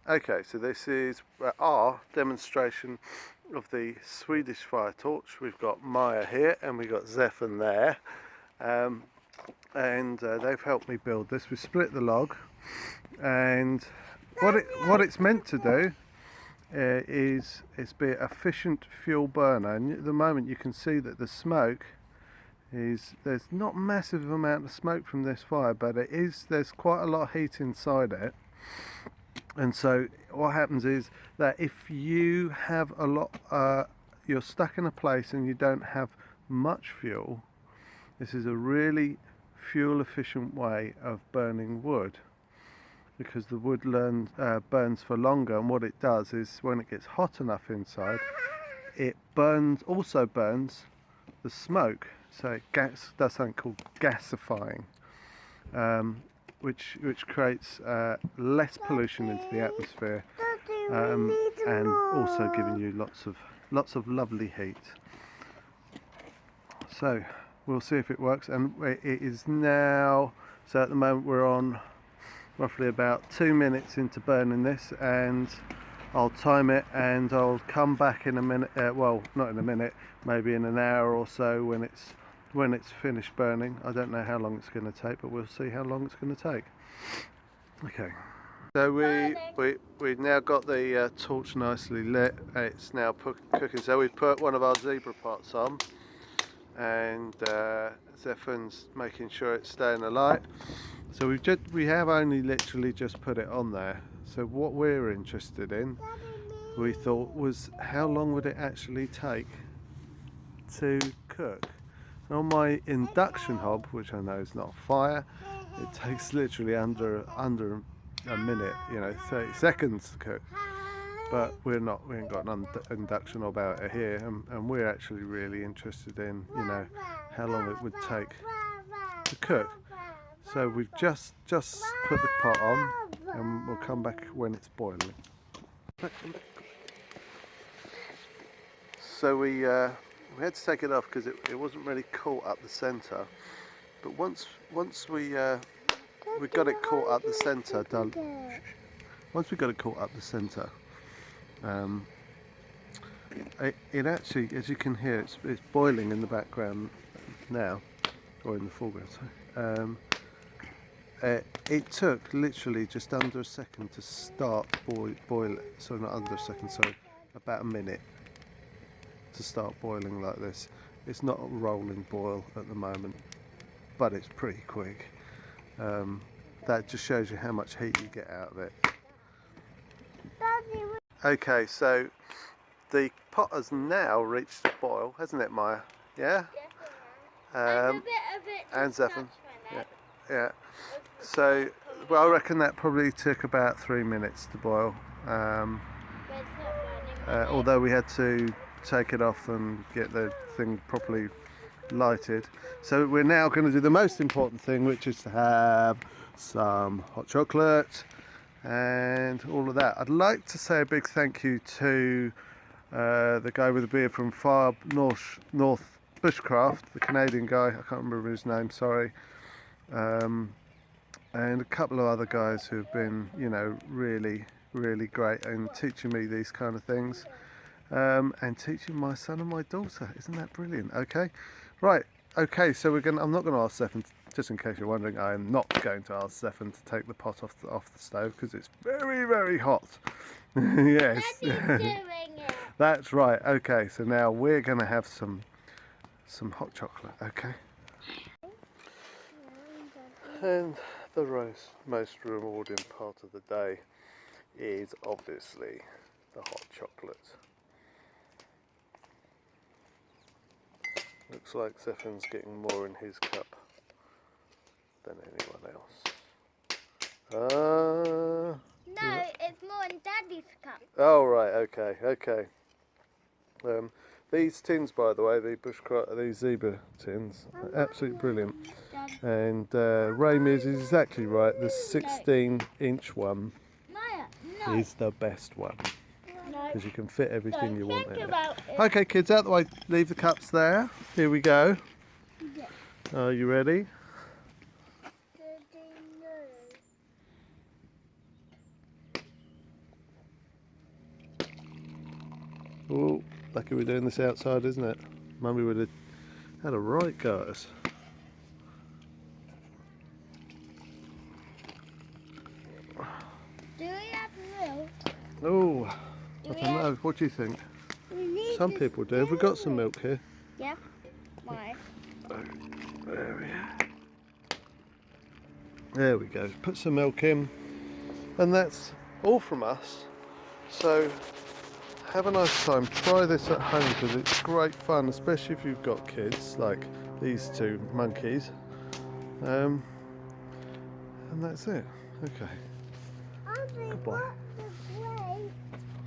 Okay, so this is our demonstration of the Swedish fire torch. We've got Maya here and we've got Zephan there, and they've helped me build this. We split the log, and what it's meant to do is be an efficient fuel burner. And at the moment you can see that the smoke there's not massive amount of smoke from this fire, but there's quite a lot of heat inside it. And so what happens is that if you have a lot, you're stuck in a place and you don't have much fuel, this is a really fuel efficient way of burning wood, because the wood burns for longer, and what it does is when it gets hot enough inside, it also burns the smoke, so it does something called gasifying, which creates less pollution into the atmosphere, and also giving you lots of lovely heat. So we'll see if it works, and it is now, so at the moment we're on roughly about 2 minutes into burning this, and I'll time it and I'll come back in a minute, well, not in a minute, maybe in an hour or so when it's finished burning. I don't know how long it's going to take, but we'll see how long it's going to take. Okay, so we've now got the torch nicely lit. It's now cooking, so we've put one of our zebra pots on, and Zephan's making sure it's staying alight. So we have only literally just put it on there. So what we're interested in, we thought, was how long would it actually take to cook. And on my induction hob, which I know is not fire, it takes literally under a minute, 30 seconds to cook. But we ain't got an induction hob out here, and we're actually really interested in, how long it would take to cook. So we've just put the pot on, and we'll come back when it's boiling. So we had to take it off because it wasn't really caught up the centre. But once we got it caught up the centre, once we got it caught up the centre, it actually, as you can hear, it's boiling in the background now, or in the foreground. So, it took literally just under a second to start boil it. So not under a second, sorry, about a minute to start boiling like this. It's not a rolling boil at the moment, but it's pretty quick. That just shows you how much heat you get out of it. Okay, so the pot has now reached a boil, hasn't it, Maya? Yeah? And a bit of it and Zephan. Yeah. So, well, I reckon that probably took about 3 minutes to boil. Although we had to take it off and get the thing properly lighted. So we're now going to do the most important thing, which is to have some hot chocolate and all of that. I'd like to say a big thank you to the guy with the beard from Far North Bushcraft, the Canadian guy, I can't remember his name, sorry. And a couple of other guys who've been, really, really great in teaching me these kind of things, and teaching my son and my daughter. Isn't that brilliant? Okay, right. Okay, so I'm not going to ask Zephan, just in case you're wondering, I am not going to ask Zephan to take the pot off the stove because it's very, very hot. Yes. Daddy's doing it. That's right. Okay, so now we're going to have some hot chocolate. Okay. And the most rewarding part of the day is obviously the hot chocolate. Looks like Zephan's getting more in his cup than anyone else. No, it's more in Daddy's cup. Oh right, okay. These tins, by the way, these zebra tins, are absolutely brilliant. And Ramy is exactly right. The 16-inch one is the best one, because you can fit everything you want in it. Okay, kids, out the way. Leave the cups there. Here we go. Are you ready? Oh, lucky we're doing this outside, isn't it? Mummy would have had a right go at us. Do we have milk? Oh, Do I we don't have... know. What do you think? We need Some to people do. Have we got some stir it. milk here? Yeah. Why? There we are. There we go. Put some milk in, and that's all from us. So have a nice time. Try this at home because it's great fun, especially if you've got kids like these two monkeys. And that's it. Okay. Auntie, Goodbye. what